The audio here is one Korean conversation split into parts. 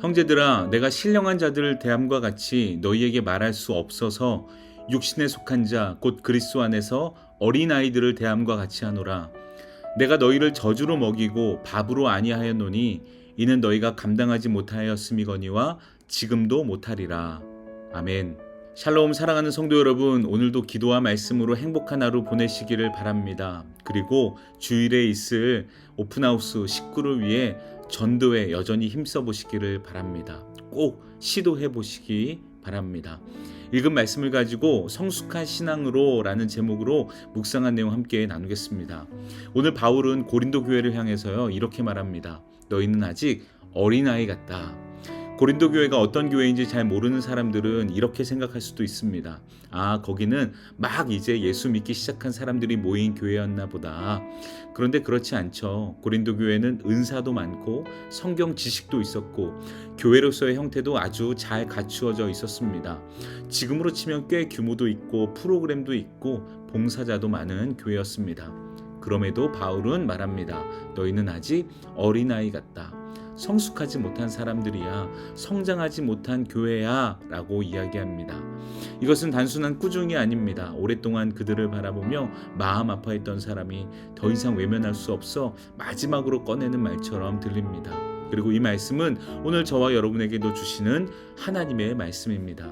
형제들아, 내가 신령한 자들 대함과 같이 너희에게 말할 수 없어서 육신에 속한 자 곧 그리스도 안에서 어린아이들을 대함과 같이 하노라. 내가 너희를 저주로 먹이고 밥으로 아니하였노니 이는 너희가 감당하지 못하였음이거니와 지금도 못하리라. 아멘. 샬롬. 사랑하는 성도 여러분, 오늘도 기도와 말씀으로 행복한 하루 보내시기를 바랍니다. 그리고 주일에 있을 오픈하우스 식구를 위해 전도에 여전히 힘써 보시기를 바랍니다. 꼭 시도해 보시기 바랍니다. 읽은 말씀을 가지고 성숙한 신앙으로 라는 제목으로 묵상한 내용 함께 나누겠습니다. 오늘 바울은 고린도 교회를 향해서요 이렇게 말합니다. 너희는 아직 어린아이 같다. 고린도 교회가 어떤 교회인지 잘 모르는 사람들은 이렇게 생각할 수도 있습니다. 아, 거기는 막 이제 예수 믿기 시작한 사람들이 모인 교회였나 보다. 그런데 그렇지 않죠. 고린도 교회는 은사도 많고 성경 지식도 있었고 교회로서의 형태도 아주 잘 갖추어져 있었습니다. 지금으로 치면 꽤 규모도 있고 프로그램도 있고 봉사자도 많은 교회였습니다. 그럼에도 바울은 말합니다. 너희는 아직 어린아이 같다. 성숙하지 못한 사람들이야, 성장하지 못한 교회야 라고 이야기합니다. 이것은 단순한 꾸중이 아닙니다. 오랫동안 그들을 바라보며 마음 아파했던 사람이 더 이상 외면할 수 없어 마지막으로 꺼내는 말처럼 들립니다. 그리고 이 말씀은 오늘 저와 여러분에게도 주시는 하나님의 말씀입니다.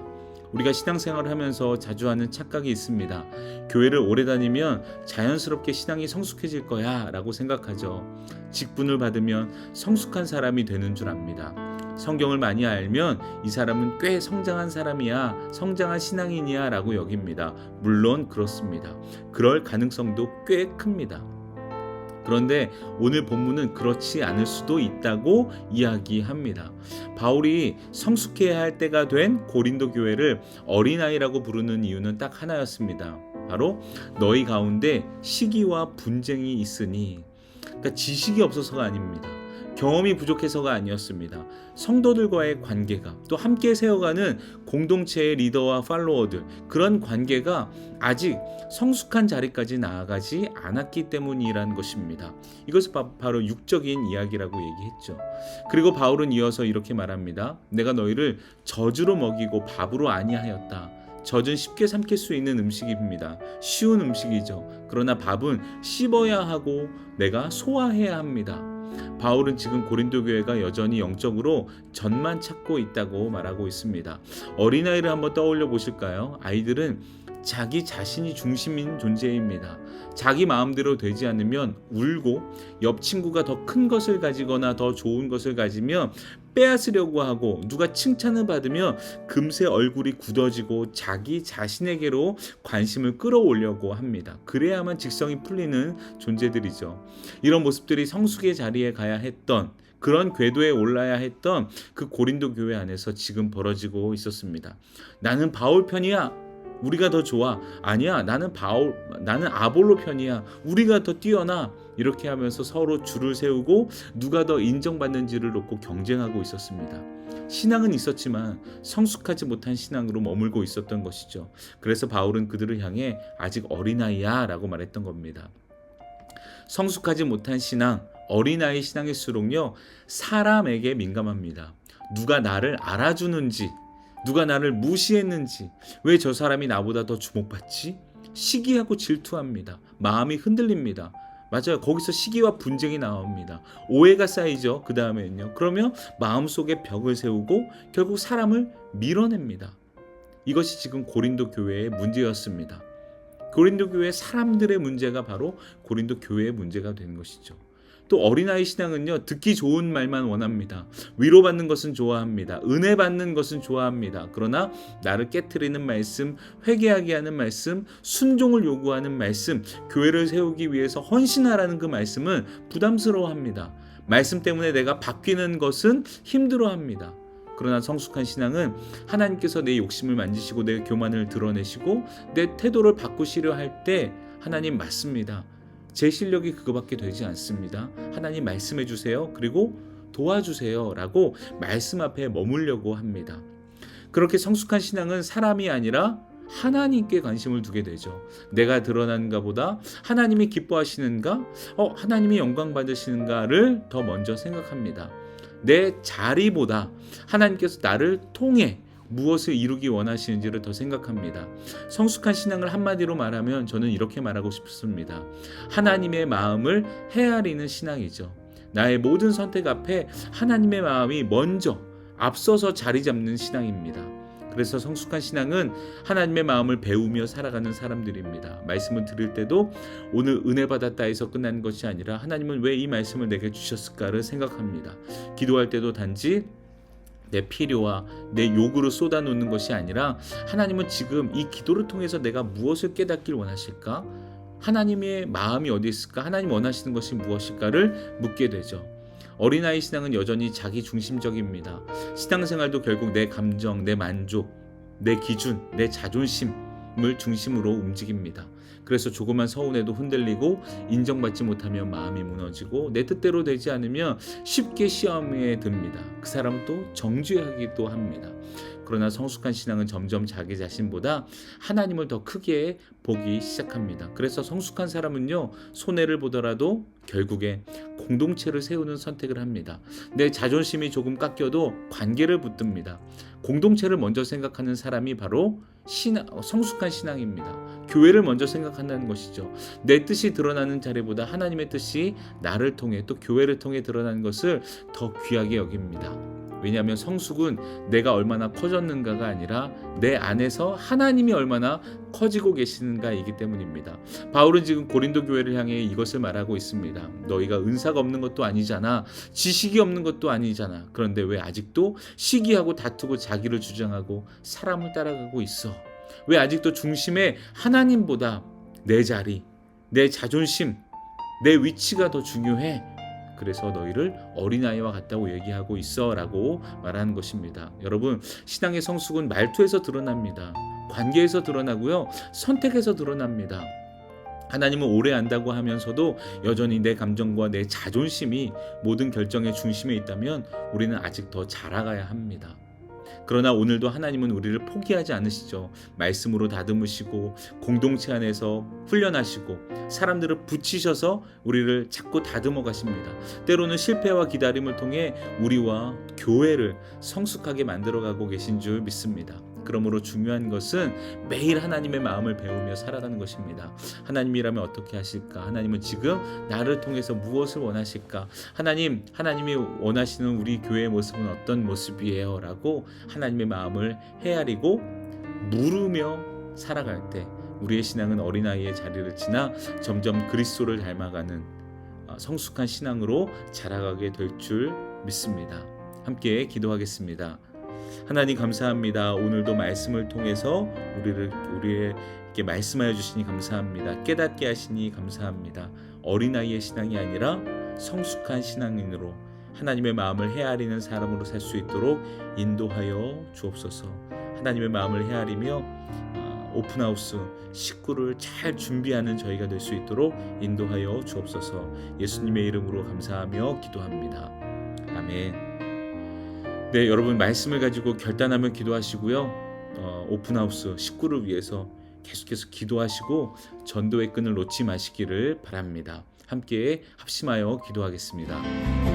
우리가 신앙생활을 하면서 자주 하는 착각이 있습니다. 교회를 오래 다니면 자연스럽게 신앙이 성숙해질 거야 라고 생각하죠. 직분을 받으면 성숙한 사람이 되는 줄 압니다. 성경을 많이 알면 이 사람은 꽤 성장한 사람이야, 성장한 신앙인이야 라고 여깁니다. 물론 그렇습니다. 그럴 가능성도 꽤 큽니다. 그런데 오늘 본문은 그렇지 않을 수도 있다고 이야기합니다. 바울이 성숙해야 할 때가 된 고린도 교회를 어린아이라고 부르는 이유는 딱 하나였습니다. 바로 너희 가운데 시기와 분쟁이 있으니, 그러니까 지식이 없어서가 아닙니다. 경험이 부족해서가 아니었습니다. 성도들과의 관계가, 또 함께 세워가는 공동체의 리더와 팔로워들, 그런 관계가 아직 성숙한 자리까지 나아가지 않았기 때문이란 것입니다. 이것은 바로 육적인 이야기라고 얘기했죠. 그리고 바울은 이어서 이렇게 말합니다. 내가 너희를 저주로 먹이고 밥으로 아니하였다. 젖은 쉽게 삼킬 수 있는 음식입니다. 쉬운 음식이죠. 그러나 밥은 씹어야 하고 내가 소화해야 합니다. 바울은 지금 고린도 교회가 여전히 영적으로 젖만 찾고 있다고 말하고 있습니다. 어린아이를 한번 떠올려 보실까요? 아이들은 자기 자신이 중심인 존재입니다. 자기 마음대로 되지 않으면 울고, 옆 친구가 더 큰 것을 가지거나 더 좋은 것을 가지면 빼앗으려고 하고, 누가 칭찬을 받으면 금세 얼굴이 굳어지고 자기 자신에게로 관심을 끌어오려고 합니다. 그래야만 직성이 풀리는 존재들이죠. 이런 모습들이 성숙의 자리에 가야 했던, 그런 궤도에 올라야 했던 그 고린도 교회 안에서 지금 벌어지고 있었습니다. 나는 바울 편이야. 우리가 더 좋아. 아니야, 나는 아볼로 편이야. 우리가 더 뛰어나. 이렇게 하면서 서로 줄을 세우고 누가 더 인정받는지를 놓고 경쟁하고 있었습니다. 신앙은 있었지만 성숙하지 못한 신앙으로 머물고 있었던 것이죠. 그래서 바울은 그들을 향해 아직 어린아이야 라고 말했던 겁니다. 성숙하지 못한 신앙, 어린아이 신앙일수록요 사람에게 민감합니다. 누가 나를 알아주는지, 누가 나를 무시했는지, 왜 저 사람이 나보다 더 주목받지? 시기하고 질투합니다. 마음이 흔들립니다. 맞아요. 거기서 시기와 분쟁이 나옵니다. 오해가 쌓이죠. 그 다음에는요. 그러면 마음속에 벽을 세우고 결국 사람을 밀어냅니다. 이것이 지금 고린도 교회의 문제였습니다. 고린도 교회 사람들의 문제가 바로 고린도 교회의 문제가 된 것이죠. 또 어린아이 신앙은요 듣기 좋은 말만 원합니다. 위로받는 것은 좋아합니다. 은혜 받는 것은 좋아합니다. 그러나 나를 깨트리는 말씀, 회개하게 하는 말씀, 순종을 요구하는 말씀, 교회를 세우기 위해서 헌신하라는 그 말씀은 부담스러워합니다. 말씀 때문에 내가 바뀌는 것은 힘들어합니다. 그러나 성숙한 신앙은 하나님께서 내 욕심을 만지시고 내 교만을 드러내시고 내 태도를 바꾸시려 할 때 하나님 맞습니다. 제 실력이 그거밖에 되지 않습니다. 하나님 말씀해 주세요. 그리고 도와주세요. 라고 말씀 앞에 머물려고 합니다. 그렇게 성숙한 신앙은 사람이 아니라 하나님께 관심을 두게 되죠. 내가 드러나는가 보다 하나님이 기뻐하시는가? 하나님이 영광 받으시는가를 더 먼저 생각합니다. 내 자리보다 하나님께서 나를 통해 무엇을 이루기 원하시는지를 더 생각합니다. 성숙한 신앙을 한마디로 말하면 저는 이렇게 말하고 싶습니다. 하나님의 마음을 헤아리는 신앙이죠. 나의 모든 선택 앞에 하나님의 마음이 먼저 앞서서 자리 잡는 신앙입니다. 그래서 성숙한 신앙은 하나님의 마음을 배우며 살아가는 사람들입니다. 말씀을 들을 때도 오늘 은혜 받았다 해서 끝나는 것이 아니라 하나님은 왜 이 말씀을 내게 주셨을까를 생각합니다. 기도할 때도 단지 내 필요와 내 요구를 쏟아놓는 것이 아니라 하나님은 지금 이 기도를 통해서 내가 무엇을 깨닫길 원하실까? 하나님의 마음이 어디 있을까? 하나님 원하시는 것이 무엇일까를 묻게 되죠. 어린아이 신앙은 여전히 자기 중심적입니다. 신앙생활도 결국 내 감정, 내 만족, 내 기준, 내 자존심을 중심으로 움직입니다. 그래서 조그만 서운해도 흔들리고 인정받지 못하면 마음이 무너지고 내 뜻대로 되지 않으면 쉽게 시험에 듭니다. 그 사람은 또 정죄하기도 합니다. 그러나 성숙한 신앙은 점점 자기 자신보다 하나님을 더 크게 보기 시작합니다. 그래서 성숙한 사람은요, 손해를 보더라도 결국에 공동체를 세우는 선택을 합니다. 내 자존심이 조금 깎여도 관계를 붙듭니다. 공동체를 먼저 생각하는 사람이 바로 성숙한 신앙입니다. 교회를 먼저 생각한다는 것이죠. 내 뜻이 드러나는 자리보다 하나님의 뜻이 나를 통해 또 교회를 통해 드러나는 것을 더 귀하게 여깁니다. 왜냐하면 성숙은 내가 얼마나 커졌는가가 아니라 내 안에서 하나님이 얼마나 커지고 계시는가이기 때문입니다. 바울은 지금 고린도 교회를 향해 이것을 말하고 있습니다. 너희가 은사가 없는 것도 아니잖아. 지식이 없는 것도 아니잖아. 그런데 왜 아직도 시기하고 다투고 자기를 주장하고 사람을 따라가고 있어? 왜 아직도 중심에 하나님보다 내 자리, 내 자존심, 내 위치가 더 중요해? 그래서 너희를 어린아이와 같다고 얘기하고 있어 라고 말하는 것입니다. 여러분, 신앙의 성숙은 말투에서 드러납니다. 관계에서 드러나고요, 선택에서 드러납니다. 하나님을 오래 안다고 하면서도 여전히 내 감정과 내 자존심이 모든 결정의 중심에 있다면 우리는 아직 더 자라가야 합니다. 그러나 오늘도 하나님은 우리를 포기하지 않으시죠. 말씀으로 다듬으시고 공동체 안에서 훈련하시고 사람들을 붙이셔서 우리를 자꾸 다듬어 가십니다. 때로는 실패와 기다림을 통해 우리와 교회를 성숙하게 만들어가고 계신 줄 믿습니다. 그러므로 중요한 것은 매일 하나님의 마음을 배우며 살아가는 것입니다. 하나님이라면 어떻게 하실까? 하나님은 지금 나를 통해서 무엇을 원하실까? 하나님이 원하시는 우리 교회의 모습은 어떤 모습이에요? 라고 하나님의 마음을 헤아리고 물으며 살아갈 때 우리의 신앙은 어린아이의 자리를 지나 점점 그리스도를 닮아가는 성숙한 신앙으로 자라가게 될 줄 믿습니다. 함께 기도하겠습니다. 하나님 감사합니다. 오늘도 말씀을 통해서 우리에게 말씀하여 주시니 감사합니다. 깨닫게 하시니 감사합니다. 어린아이의 신앙이 아니라 성숙한 신앙인으로 하나님의 마음을 헤아리는 사람으로 살 수 있도록 인도하여 주옵소서. 하나님의 마음을 헤아리며 오픈하우스 식구를 잘 준비하는 저희가 될 수 있도록 인도하여 주옵소서. 예수님의 이름으로 감사하며 기도합니다. 아멘. 네, 여러분 말씀을 가지고 결단하며 기도하시고요. 오픈하우스 식구를 위해서 계속해서 기도하시고 전도의 끈을 놓지 마시기를 바랍니다. 함께 합심하여 기도하겠습니다.